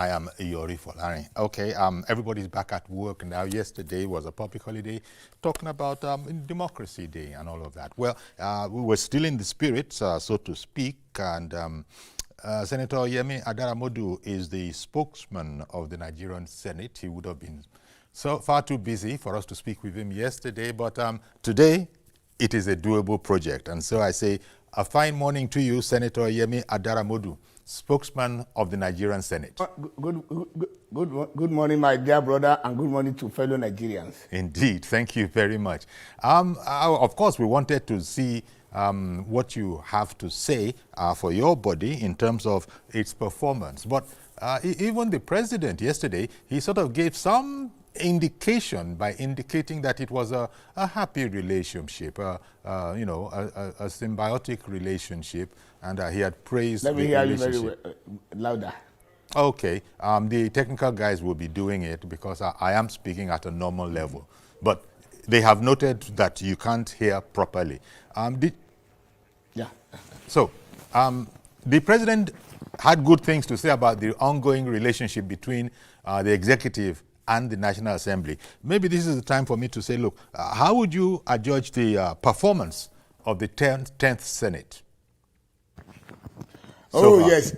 I am Iyori Folari. Okay, everybody's back at work now. Yesterday was a public holiday, talking about Democracy Day and all of that. Well, we were still in the spirit, so to speak, and Senator Yemi Adaramodu is the spokesman of the Nigerian Senate. He would have been so far too busy for us to speak with him yesterday, but today it is a doable project. And so I say a fine morning to you, Senator Yemi Adaramodu, spokesman of the Nigerian Senate. Good morning, my dear brother, and good morning to fellow Nigerians. Indeed, thank you very much. Of course, we wanted to see what you have to say for your body in terms of its performance. But even the president yesterday, he sort of gave some indication by indicating that it was a happy relationship, a symbiotic relationship, and he had praised Let me the hear you relationship. very louder. Okay, the technical guys will be doing it because I am speaking at a normal level, but they have noted that you can't hear properly. Yeah. So, the president had good things to say about the ongoing relationship between the executive and the National Assembly. Maybe this is the time for me to say, look, how would you judge the performance of the 10th Senate? Yes.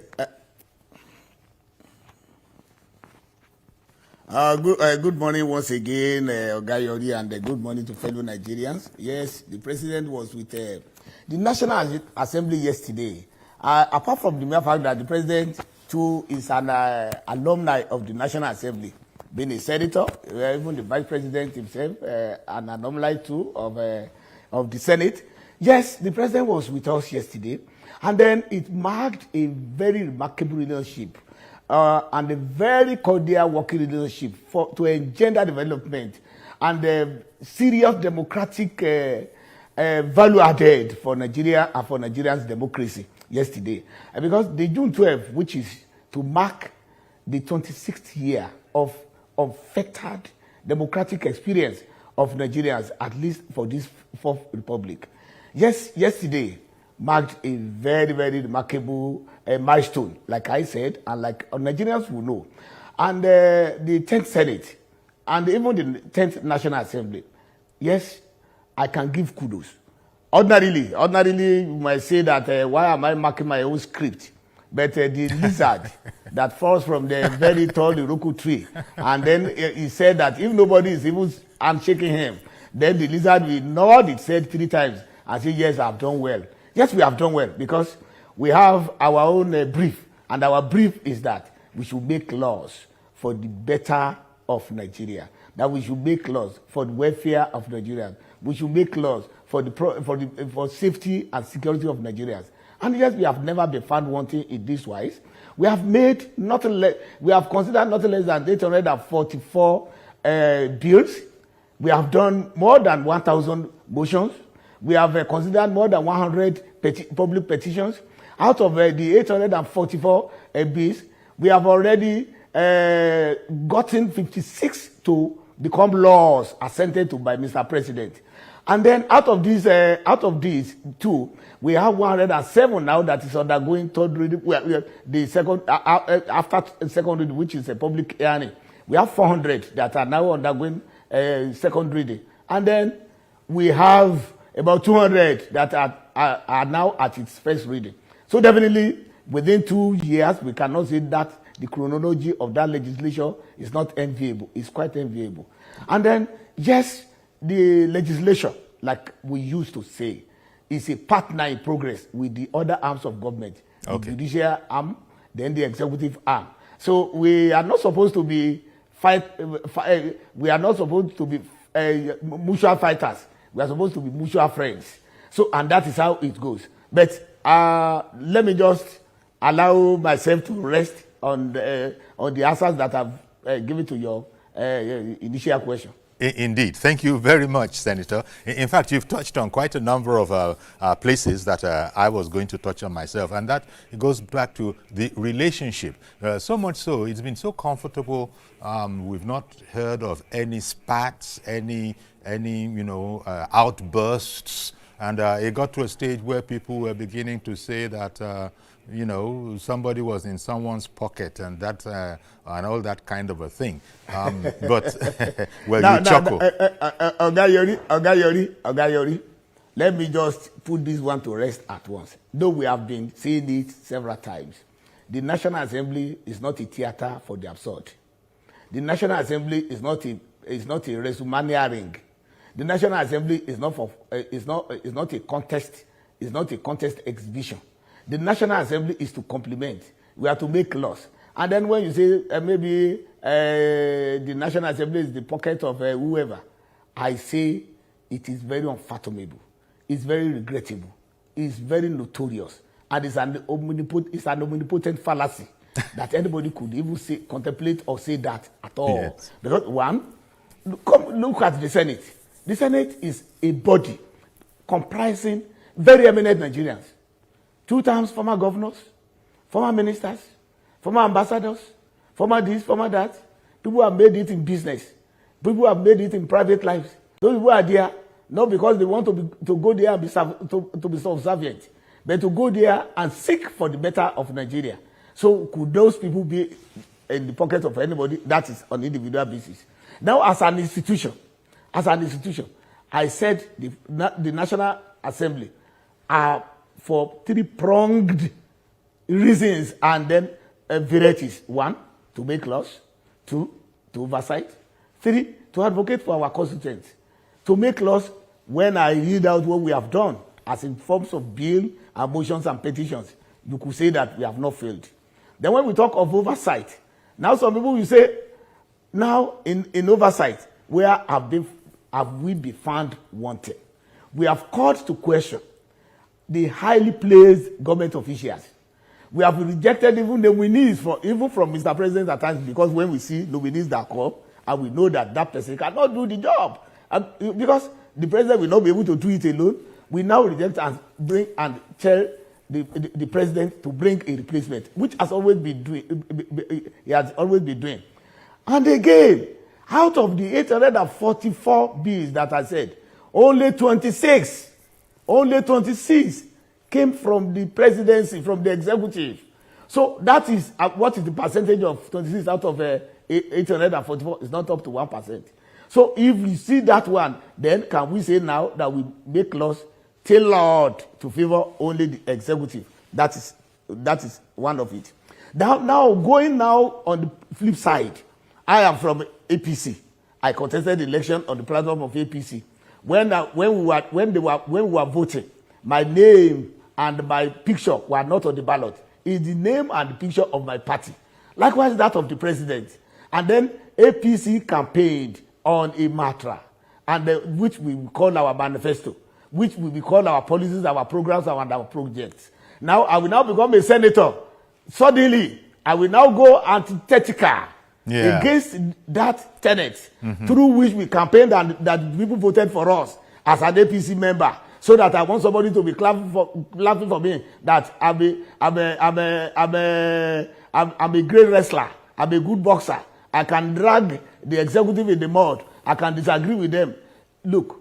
Good morning once again, Ogayori, and good morning to fellow Nigerians. Yes, the president was with the National Assembly yesterday. Apart from the mere fact that the president, too, is an alumni of the National Assembly, being a senator, even the vice president himself, an alumni, too, of the Senate. Yes, the president was with us yesterday, and then it marked a very remarkable relationship and a very cordial working relationship to engender development and serious democratic value added for Nigeria and for Nigerians' democracy yesterday. Because the June 12th, which is to mark the 26th year of fettered democratic experience of Nigerians, at least for this Fourth Republic. Yes, yesterday marked a very, very remarkable milestone, like I said, and like Nigerians will know. And the 10th Senate, and even the 10th National Assembly, yes, I can give kudos. Ordinarily, you might say that, why am I marking my own script? But the lizard that falls from the very tall Iroko tree, and then he said that if nobody is even handshaking him, then the lizard will nod its head 3 times and say, yes, I've done well. Yes, we have done well because we have our own brief, and our brief is that we should make laws for the better of Nigeria, that we should make laws for the welfare of Nigerians, we should make laws for safety and security of Nigerians. And yes, we have never been found wanting in this wise. We have made we have considered not less than 844 bills. We have done more than 1,000 motions. We have considered more than 100 public petitions. Out of the 844 bills, we have already gotten 56 to become laws assented to by Mr. President. And then out of these two, we have 107 now that is undergoing third reading. The second after second reading, which is a public hearing, we have 400 that are now undergoing second reading, and then we have about 200 that are now at its first reading. So definitely within 2 years, we cannot say that the chronology of that legislation is not enviable. It's quite enviable. And then yes, the legislation, like we used to say, is a partner in progress with the other arms of government, okay. The judicial arm, then the executive arm. So we are not supposed to be we are not supposed to be mutual fighters. We are supposed to be mutual friends. So, and that is how it goes. But let me just allow myself to rest on the answers that I've given to your initial question. Indeed. Thank you very much, Senator. In fact, you've touched on quite a number of places that I was going to touch on myself, and that goes back to the relationship. So much so, it's been so comfortable. We've not heard of any spats, any outbursts, and it got to a stage where people were beginning to say that you know, somebody was in someone's pocket and that and all that kind of a thing. But well, you chuckle. Ogayori, let me just put this one to rest at once. Though we have been saying it several times, the National Assembly is not a theater for the absurd. The National Assembly is not a WrestleMania ring. The National Assembly is not a contest. It's not a contest exhibition. The National Assembly is to complement. We are to make laws. And then when you say maybe the National Assembly is the pocket of whoever, I say it is very unfathomable. It's very regrettable. It's very notorious. And it's an omnipotent fallacy that anybody could even say, contemplate or say that at all. Yes. Because one, look at the Senate. The Senate is a body comprising very eminent Nigerians. 2 times former governors, former ministers, former ambassadors, former this, former that. People have made it in business. People have made it in private lives. Those people are there not because they want to go there and be subservient, but to go there and seek for the better of Nigeria. So could those people be in the pocket of anybody? That is on individual basis. Now, as an institution, I said the National Assembly are for 3-pronged reasons and then varieties. 1, to make laws. 2, to oversight. 3, to advocate for our constituents. To make laws when I read out what we have done as in forms of bill and motions and petitions, you could say that we have not failed. Then when we talk of oversight, now some people will say, now in oversight, where have we been found wanted? We have called to question the highly placed government officials. We have rejected even nominees even from Mr. President at times, because when we see nominees that come and we know that that person cannot do the job, and because the president will not be able to do it alone, we now reject and bring and tell the president to bring a replacement, which has always been doing. He has always been doing. And again, out of the 844 bills that I said, only 26 came from the presidency, from the executive. So that is what is the percentage of 26 out of 844? It's not up to 1%. So if we see that one, then can we say now that we make laws tailored to favor only the executive? That is one of it. Now going now on the flip side, I am from APC. I contested the election on the platform of APC. When we were voting, my name and my picture were not on the ballot. It's the name and the picture of my party. Likewise, that of the president. And then APC campaigned on a matter, and which we call our manifesto, which we call our policies, our programs, and our projects. Now, I will now become a senator. Suddenly, I will now go antithetical against that tenet through which we campaigned and that people voted for us as an APC member, so that I want somebody to be clapping for me that I'm a great wrestler, I'm a good boxer, I can drag the executive in the mud, I can disagree with them. Look,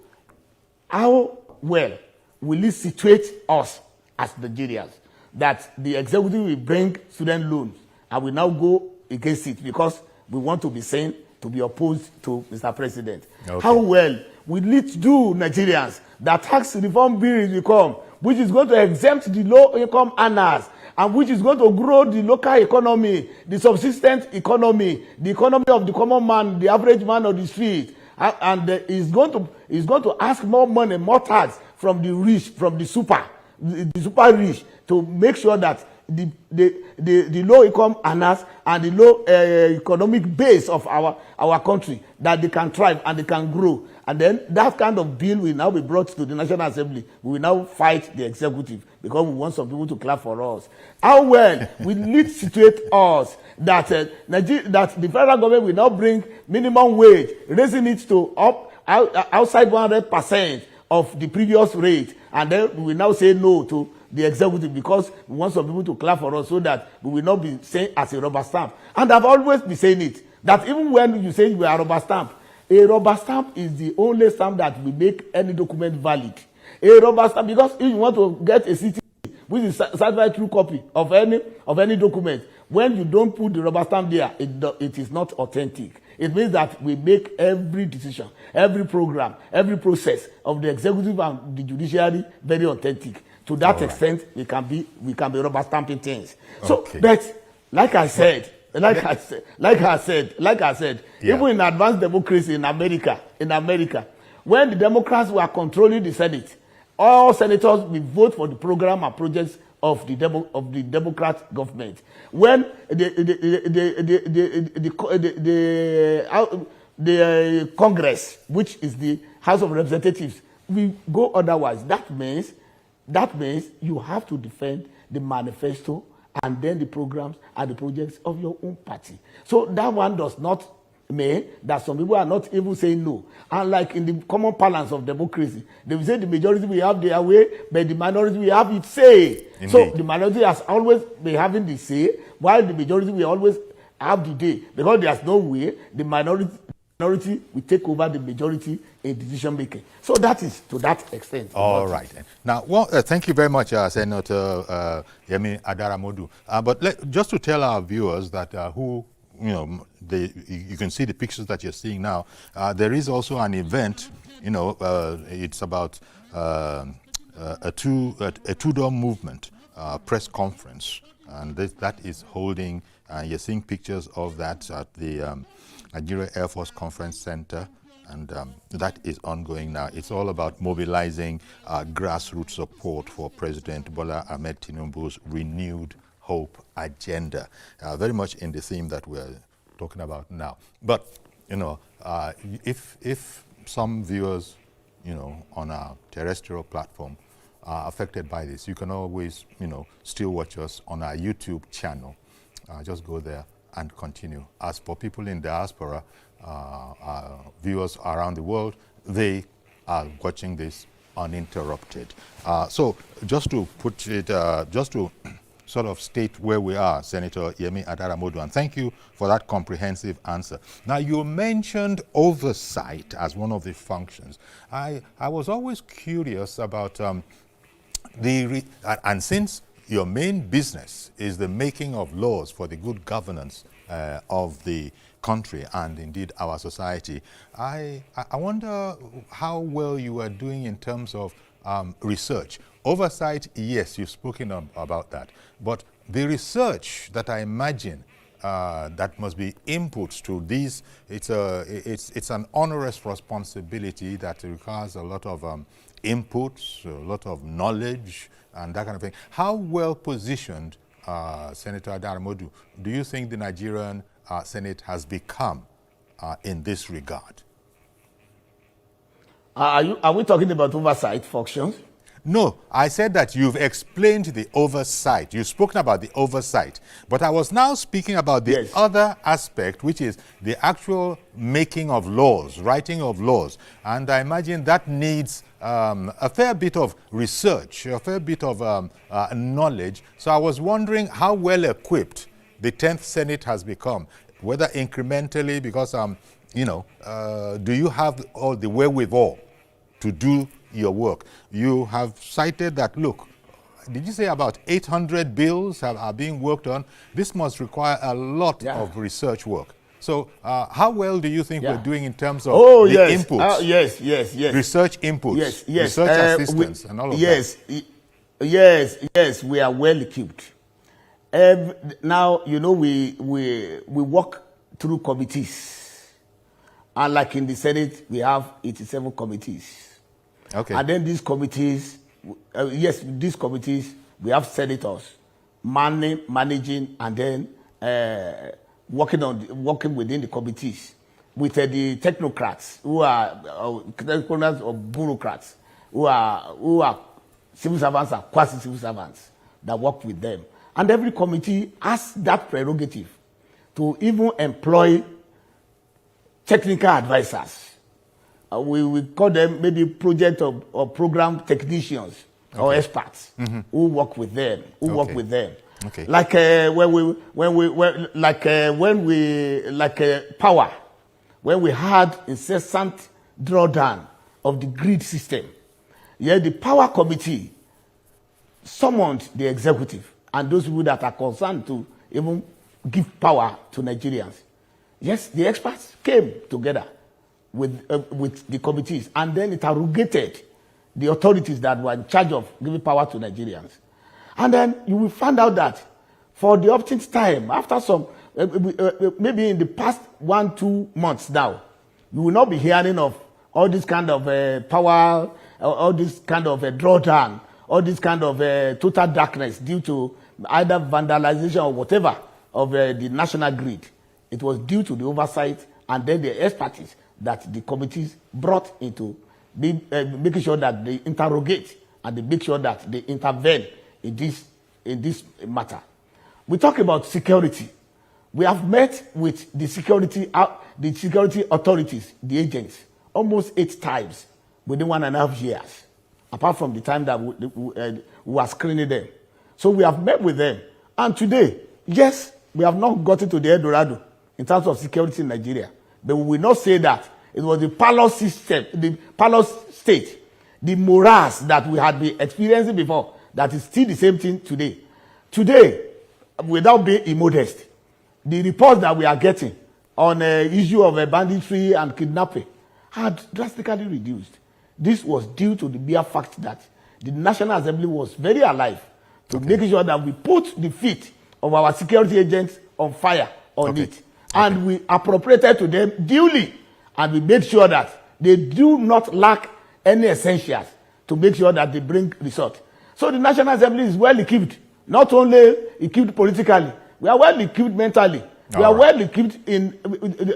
how well will it situate us as Nigerians that the executive will bring student loans and we now go against it because we want to be seen to be opposed to Mr. President? Okay. How well will it do Nigerians that tax reform bill will come, which is going to exempt the low-income earners and which is going to grow the local economy, the subsistence economy, the economy of the common man, the average man on the street, and is going to ask more money, more tax from the rich, from the super rich, to make sure that the low income earners and the low economic base of our country, that they can thrive and they can grow. And then that kind of bill will now be brought to the National Assembly. We will now fight the executive because we want some people to clap for us. How well will it situate us that that the federal government will now bring minimum wage, raising it to outside 100% of the previous rate, and then we will now say no to the executive because we want some people to clap for us so that we will not be seen as a rubber stamp. And I've always been saying it, that even when you say you are a rubber stamp is the only stamp that will make any document valid. A rubber stamp, because if you want to get a city which is certified true copy of any document, when you don't put the rubber stamp there, it is not authentic. It means that we make every decision, every program, every process of the executive and the judiciary very authentic. To that extent, we can be rubber stamping things. So, but like I said, even in advanced democracy in America, when the Democrats were controlling the Senate, all senators will vote for the program and projects of the Democrat government. When the Congress, which is the House of Representatives, will go otherwise. That means you have to defend the manifesto and then the programs and the projects of your own party. So that one does not mean that some people are not even saying no. And like in the common parlance of democracy, they will say the majority will have their way, but the minority will have its say. Indeed. So the minority has always been having the say, while the majority will always have the day. Because there's no way the minority will take over the majority in decision making. So that is to that extent. All right. Now, well, thank you very much, Senator Yemi Adaramodu. But just to tell our viewers that you can see the pictures that you're seeing now. There is also an event. It's about a two-door movement press conference, and that is holding. You're seeing pictures of that at the Nigeria Air Force Conference Center, and that is ongoing now. It's all about mobilizing grassroots support for President Bola Ahmed Tinubu's renewed hope agenda, very much in the theme that we're talking about now. But if some viewers, on our terrestrial platform are affected by this, you can always, still watch us on our YouTube channel. Just go there and continue. As for people in diaspora, viewers around the world, they are watching this uninterrupted. So just to put it, just to sort of state where we are, Senator Yemi Adaramodu, and thank you for that comprehensive answer. Now, you mentioned oversight as one of the functions. I was always curious about and since your main business is the making of laws for the good governance of the country and indeed our society, I wonder how well you are doing in terms of research. Oversight, yes, you've spoken about that, but the research that I imagine that must be inputs to these, it's an onerous responsibility that requires a lot of inputs, a lot of knowledge, and that kind of thing. How well positioned, Senator Adaramodu, do you think the Nigerian Senate has become in this regard? Are we talking about oversight functions? No, I said that you've explained the oversight. You've spoken about the oversight. But I was now speaking about the other aspect, which is the actual making of laws, writing of laws. And I imagine that needs a fair bit of research, a fair bit of knowledge. So I was wondering how well equipped the 10th Senate has become, whether incrementally, because, do you have all the wherewithal to do your work? You have cited that, look, did you say about 800 bills are being worked on? This must require a lot of research work. So how well do you think we're doing in terms of the inputs? Yes. Research inputs, research assistance, and all of that. Yes, we are well equipped. Now, we work through committees. And like in the Senate, we have 87 committees. Okay. And then these committees, we have senators managing and then working within the committees with the technocrats who are technocrats or bureaucrats who are civil servants or quasi-civil servants that work with them. And every committee has that prerogative to even employ technical advisors. We call them maybe project or program technicians or experts who work with them. Okay. Like power, when we had incessant drawdown of the grid system. The power committee summoned the executive and those people that are concerned to even give power to Nigerians. Yes, the experts came together with the committees and then it interrogated the authorities that were in charge of giving power to Nigerians. And then you will find out that for the umpteenth time, after some, maybe in the past 1-2 months now, you will not be hearing of all this kind of power, all this kind of drawdown, all this kind of total darkness due to either vandalization or whatever of the national grid. It was due to the oversight and then the expertise that the committees brought into making sure that they interrogate and they make sure that they intervene in this matter. We talk about security. We have met with the security authorities, the agents, almost 8 times within 1.5 years, apart from the time that we were screening them. So we have met with them. And today, yes, we have not gotten to the Eldorado in terms of security in Nigeria. But we will not say that it was the palace system, the palace state, the morass that we had been experiencing before, that is still the same thing today. Today, without being immodest, the reports that we are getting on the issue of banditry and kidnapping had drastically reduced. This was due to the mere fact that the National Assembly was very alive to making sure that we put the feet of our security agents on fire on it. And we appropriated to them duly. And we made sure that they do not lack any essentials to make sure that they bring result. So the National Assembly is well equipped, not only equipped politically, we are well equipped mentally. We are well equipped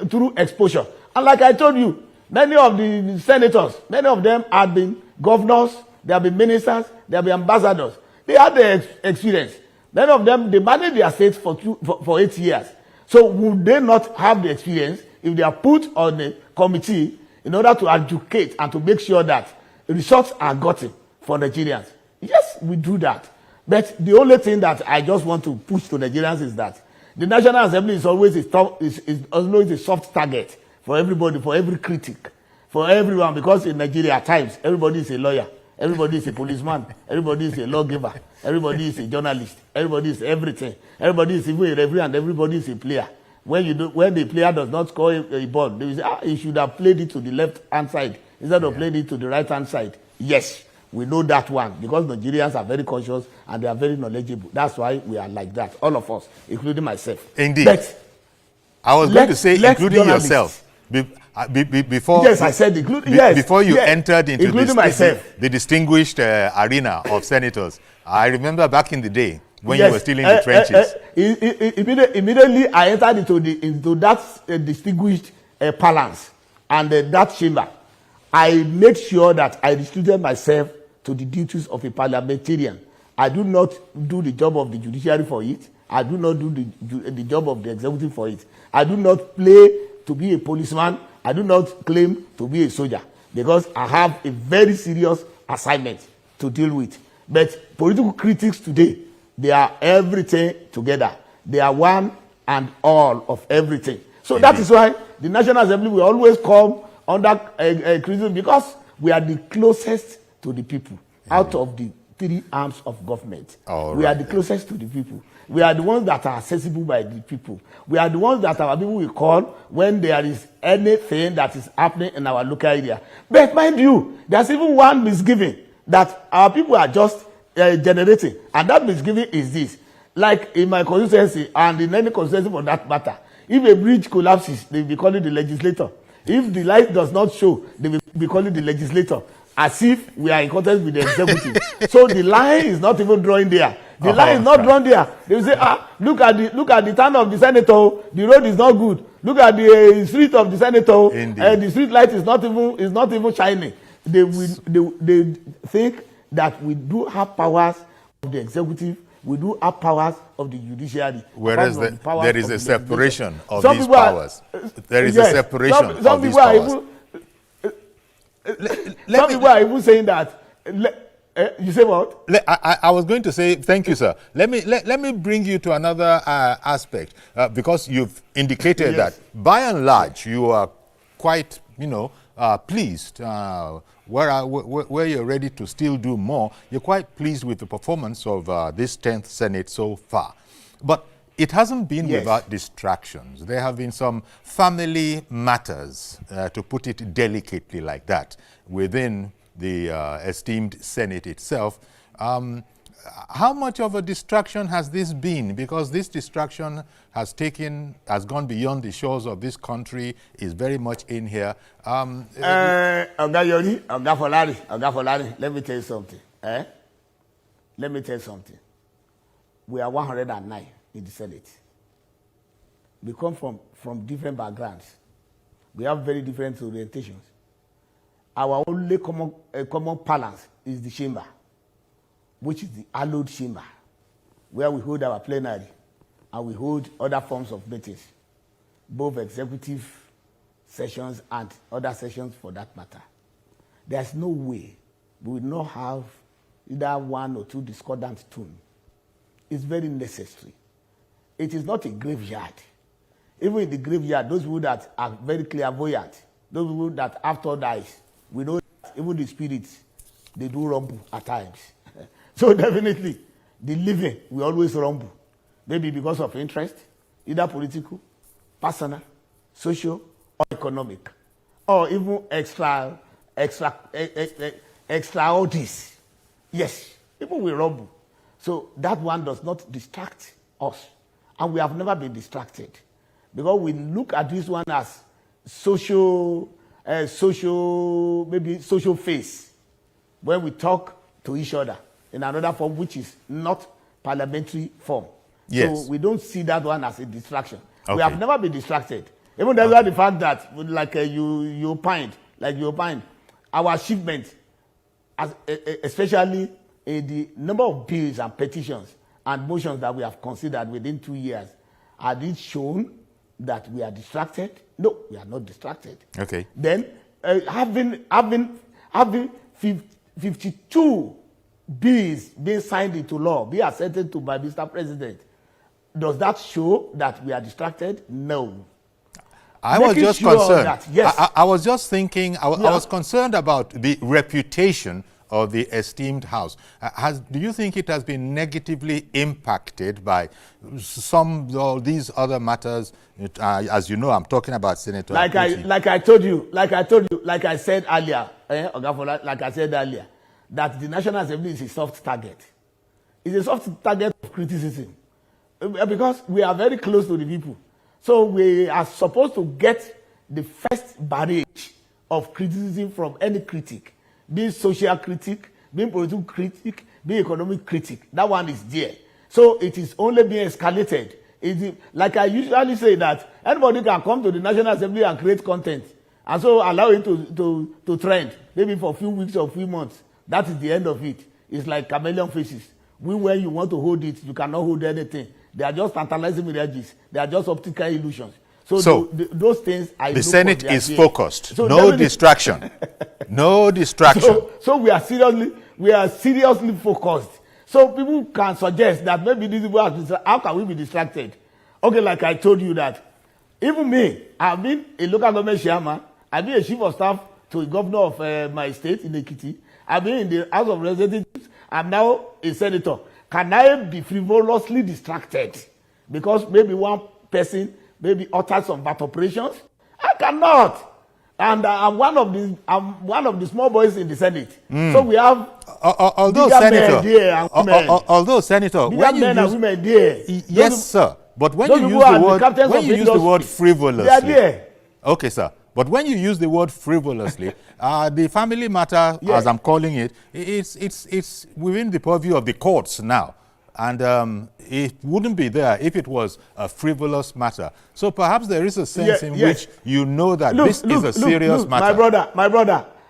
through exposure. And like I told you, many of the senators, many of them have been governors, they have been ministers, they have been ambassadors. They had the experience. Many of them, they managed their states for 8 years. So would they not have the experience if they are put on a committee in order to educate and to make sure that results are gotten for Nigerians? Yes, we do that. But the only thing that I just want to push to Nigerians is that the National Assembly is always a soft target for everybody, for every critic, for everyone, because in Nigeria at times, everybody is a lawyer, everybody is a policeman, everybody is a lawgiver, everybody is a journalist, everybody is everything, everybody is even a referee, and everybody is a player. When the player does not score a ball, they will say, he should have played it to the left-hand side instead of playing it to the right-hand side. Yes, we know that one because Nigerians are very conscious and they are very knowledgeable. That's why we are like that, all of us, including myself. Indeed. But I was going to say, including yourself. Before, yes, I said including. Yes, before you entered into the distinguished arena of senators, I remember back in the day when you were still in the trenches. Immediately, I entered into that distinguished palace and that chamber. I made sure that I restricted myself to the duties of a parliamentarian. I do not do the job of the judiciary for it. I do not do the job of the executive for it. I do not play to be a policeman. I do not claim to be a soldier because I have a very serious assignment to deal with. But political critics today, they are everything together. They are one and all of everything. So that is why the National Assembly will always come under criticism because we are the closest to the people out of the 3 arms of government. We are the closest to the people. We are the ones that are accessible by the people. We are the ones that our people will call when there is anything that is happening in our local area. But mind you, there's even one misgiving that our people are just generating. And that misgiving is this. Like in my constituency and in any constituency for that matter, if a bridge collapses, they will be calling the legislator. If the light does not show, they will be calling the legislator. As if we are in contest with the executive. So the line is not even drawing there. The line is not drawn there. They will say, look at the town of the senator. The road is not good. Look at the street of the senator. The street light is not even shining. They think that we do have powers of the executive. We do have powers of the judiciary. Whereas there is a separation of these powers. There is a separation of these powers. Some people are even saying that. You say what? I was going to say, thank you, sir. Let me bring you to another aspect because you've indicated that by and large you are quite, pleased, where you're ready to still do more. You're quite pleased with the performance of this 10th Senate so far. But it hasn't been without distractions. There have been some family matters, to put it delicately like that, within the esteemed Senate itself. How much of a distraction has this been? Because this distraction has gone beyond the shores of this country, is very much in here. Oga Yori, Oga Folari, let me tell you something. Let me tell you something. We are 109 in the Senate. We come from different backgrounds. We have very different orientations. Our only common balance is the chamber, which is the hallowed chamber, where we hold our plenary and we hold other forms of meetings, both executive sessions and other sessions for that matter. There's no way we will not have either one or two discordant tones. It's very necessary. It is not a graveyard. Even in the graveyard, those people that are very clairvoyant, those people that after dies, we know that even the spirits, they do rumble at times. So definitely, the living will always rumble. Maybe because of interest, either political, personal, social, or economic, or even extraordinary. Yes, people will rumble. So that one does not distract us. And we have never been distracted. Because we look at this one as maybe social phase, when we talk to each other in another form, which is not parliamentary form. Yes. So we don't see that one as a distraction. Okay. We have never been distracted. Even that's why the fact that, like you opined, our achievement, especially in the number of bills and petitions and motions that we have considered within 2 years, had it shown that we are distracted? No, we are not distracted. Okay. Then having 52 bills being signed into law, be assented to by Mr. President, does that show that we are distracted? No. I was just concerned. That, yes. I was just thinking, I was concerned about the reputation of the esteemed House. Do you think it has been negatively impacted by these other matters? As you know, I'm talking about Senator Akuti. Like I said earlier, that the National Assembly is a soft target. It's a soft target of criticism. Because we are very close to the people. So we are supposed to get the first barrage of criticism from any critic, be social critic, be political critic, be economic critic. That one is there. So it is only being escalated. Like I usually say, that anybody can come to the National Assembly and create content, and so allow it to trend, maybe for a few weeks or a few months. That is the end of it. It's like chameleon faces. When you want to hold it, you cannot hold anything. They are just tantalizing mirages. They are just optical illusions. So those things the Senate is focused. So no distraction. No distraction. So we are seriously focused. So people can suggest that maybe these people how can we be distracted? Okay, like I told you that even me, I've been a local government chairman, I've been a chief of staff to the governor of my state in Ekiti. I've been in the House of Representatives. I'm now a senator. Can I be frivolously distracted because maybe one person maybe uttered some bad operations? I cannot. And I'm one of the small boys in the Senate. So we have although Senator, when you use women there. Yes, sir. But when you use the word frivolously, they are there. Okay, sir. But when you use the word frivolously, the family matter, as I'm calling it, it's within the purview of the courts now. And it wouldn't be there if it was a frivolous matter. So perhaps there is a sense in which you know that this is a serious matter.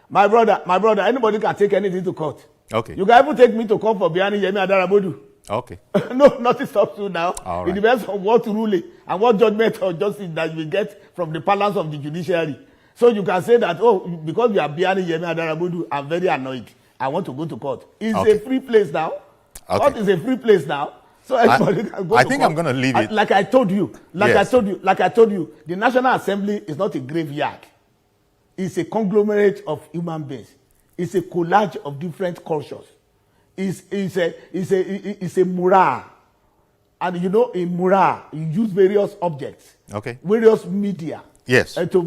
My brother, anybody can take anything to court. Okay. You can even take me to court for Biani Yemi Adarabodu. Okay. No, nothing stops you now. All right. It depends on what ruling and what judgment or justice that you get from the balance of the judiciary. So you can say that, because we are Biani Yemi Adarabodu, I'm very annoyed. I want to go to court. It's a free place now. Okay. Court is a free place now. So everybody can go to court. I think I'm going to leave it. Like I told you, the National Assembly is not a graveyard. is a conglomerate of human beings. It's a collage of different cultures. It's a mural. And you know, in mural, you use various objects, Okay. various media. Yes. To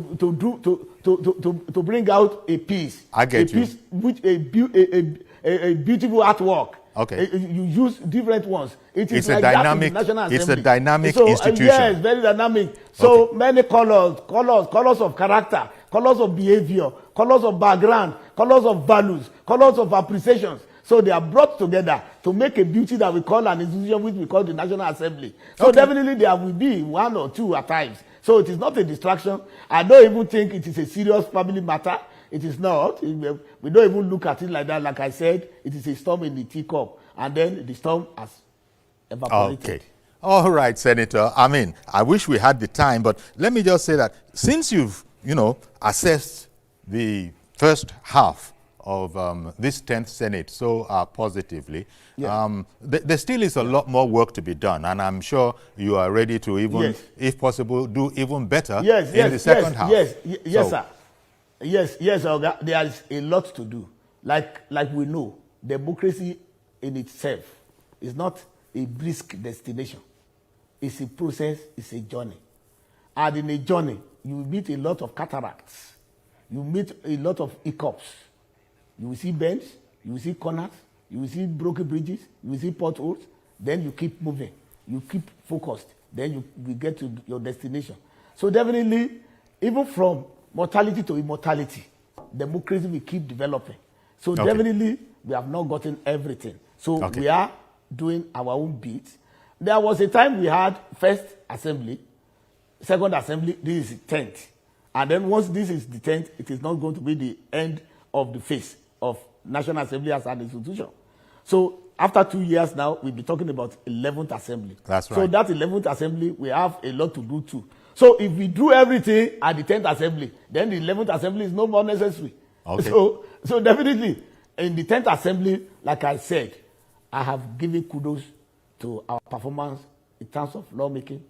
bring out a piece. I get you. A piece which a beautiful artwork. Okay. You use different ones. It is It's a like that in dynamic- the National it's a Assembly. dynamic so, institution. Yes, very dynamic. So many colors of character, colors of behavior, colors of background, colors of values, colors of appreciations. So they are brought together to make a beauty that we call an institution, which we call the National Assembly. So definitely there will be one or two at times. So it is not a distraction. I don't even think it is a serious family matter. It is not. We don't even look at it like that. Like I said, it is a storm in the teacup. And then the storm has evaporated. Okay. All right, Senator. I mean, I wish we had the time, but let me just say that since you've, assessed the first half of this 10th Senate so positively, there still is a lot more work to be done, and I'm sure you are ready to even, if possible, do even better in the second half. Yes, sir. Yes, Oga, there is a lot to do. Like we know, democracy in itself is not a brisk destination. It's a process, it's a journey. And in a journey, you meet a lot of cataracts. You meet a lot of hiccups. You will see bends, you will see corners, you will see broken bridges, you will see potholes. Then you keep moving. You keep focused. Then you will get to your destination. So definitely, even from mortality to immortality, democracy will keep developing. So definitely, we have not gotten everything. So we are doing our own bit. There was a time we had first assembly, second assembly, this is 10th. And then once this is the 10th, it is not going to be the end of the phase of National Assembly as an institution. So after 2 years now, we'll be talking about 11th assembly. That's right. So that 11th assembly, we have a lot to do too. So if we do everything at the 10th assembly, then the 11th assembly is no more necessary. Okay. So definitely, in the 10th assembly, like I said, I have given kudos to our performance in terms of lawmaking,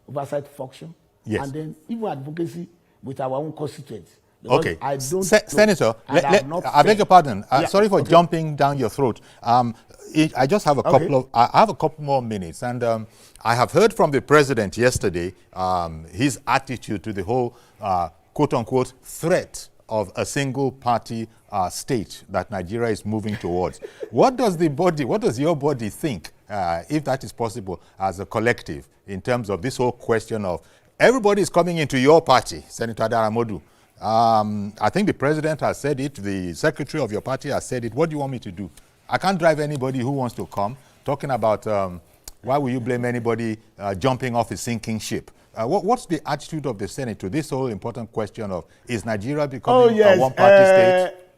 oversight function, and then even advocacy with our own constituents. Okay. I don't Senator, I beg your pardon. Sorry for jumping down your throat. I just have a couple of, I have a couple more minutes, and I have heard from the president yesterday his attitude to the whole quote-unquote threat of a single-party state that Nigeria is moving towards. What does your body think, if that is possible, as a collective, in terms of this whole question of everybody is coming into your party, Senator Daramodu? I think the president has said it, the secretary of your party has said it. What do you want me to do? I can't drive anybody who wants to come. Talking about why will you blame anybody jumping off a sinking ship? What's the attitude of the Senate to this whole important question of, is Nigeria becoming a one-party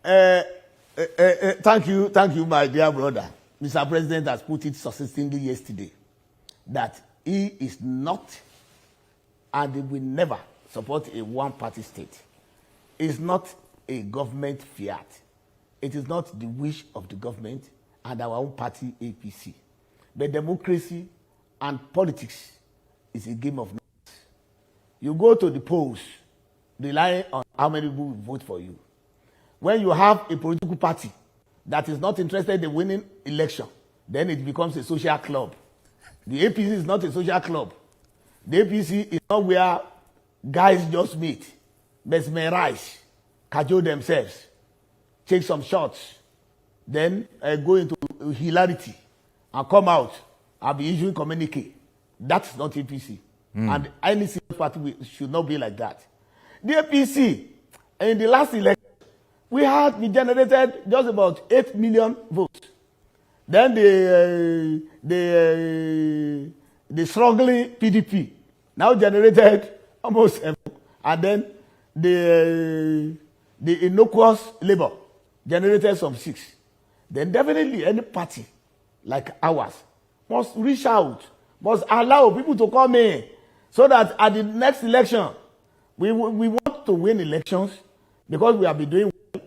state? Thank you, my dear brother. Mr. President has put it succinctly yesterday that he is not and he will never support a one-party state. It's not a government fiat. It is not the wish of the government and our own party, APC. But democracy and politics is a game of numbers. You go to the polls relying on how many people will vote for you. When you have a political party that is not interested in winning election, then it becomes a social club. The APC is not a social club. The APC is not where guys just meet, mesmerize, cajole themselves, take some shots, then go into hilarity and come out and be issuing communique. That's not APC. And any serious party should not be like that. The APC, in the last election, we generated just about 8 million votes. Then the struggling PDP now generated almost 7. And then the innocuous Labour generated some 6. Then definitely any party like ours must reach out, must allow people to come in, so that at the next election, we want to win elections because we have been doing well.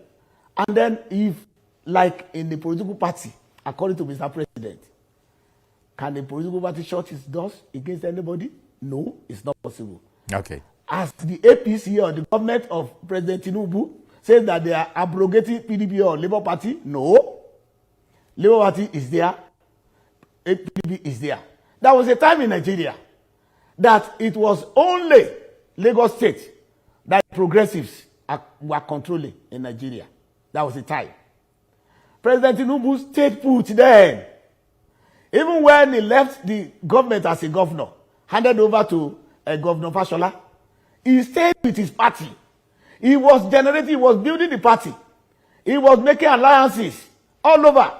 And then if, like in the political party, according to Mr. President, can the political party shut its doors against anybody? No, it's not possible. Okay. as the APC or the government of President Tinubu says that they are abrogating PDP or Labour Party. No. Labour Party is there. PDP is there. There was a time in Nigeria that it was only Lagos State that progressives were controlling in Nigeria. That was the time. President Tinubu stayed put then. Even when he left the government as a governor, handed over to Governor Fashola, he stayed with his party. He was generating, he was building the party. He was making alliances all over,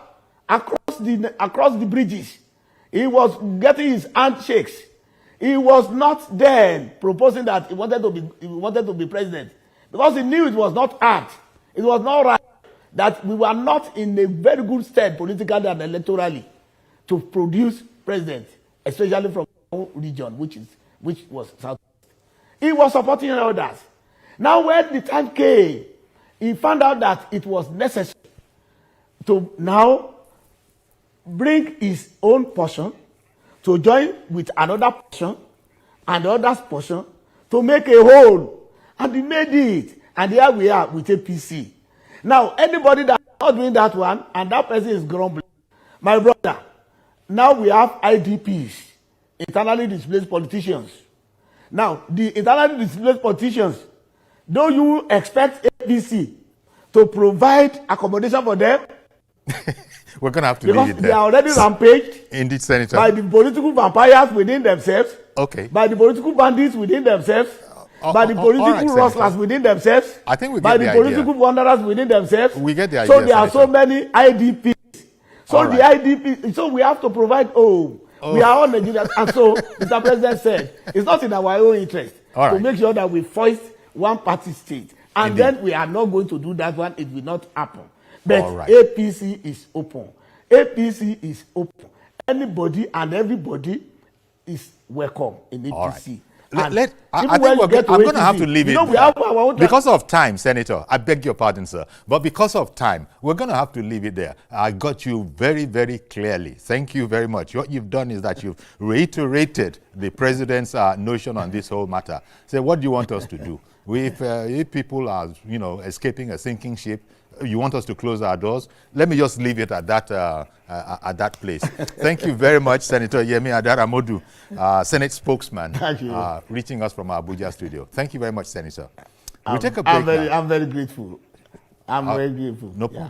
across the bridges. He was getting his handshakes. He was not then proposing that he wanted to be president, because he knew it was not apt. It was not right, that we were not in a very good state politically and electorally to produce president, especially from our region, which was South. He was supporting others. Now, when the time came, he found out that it was necessary to now bring his own portion to join with another portion and the other's portion to make a whole. And he made it. And here we are with APC. Now, anybody that is not doing that one, and that person is grumbling, my brother, now we have IDPs, internally displaced politicians. Now, the internally displaced politicians, do you expect APC to provide accommodation for them? We're going to have to because leave it they there. are already rampaged. Indeed, Senator. By the political vampires within themselves. Okay. By the political bandits within themselves. By the political rustlers within themselves. I think we get by the the political idea. wanderers within themselves. We get the idea, So there are so Senator. many IDPs. So All the right. IDP, so we have to provide home. We are all Nigerians. And so Mr. President said, it's not in our own interest All to right. make sure that we foist one party state. And Indeed. then we are not going to do that one. It will not happen. But All right. APC is open. APC is open. Anybody and everybody is welcome in APC. All right. And I even when think you get I'm going to APC, have to leave you it know, we there. have our own Because of time, Senator, I beg your pardon, sir. But because of time, we're going to have to leave it there. I got you very, very clearly. Thank you very much. What you've done is that you've reiterated the president's notion on this whole matter. Say, what do you want us to do? If people are, escaping a sinking ship, you want us to close our doors? Let me just leave it at that place. Thank you very much, Senator Yemi Adaramodu, Senate spokesman, Thank you. reaching us from our Abuja studio. Thank you very much, Senator. We'll take a break I'm now. very grateful. I'm very grateful. No Yeah. problem.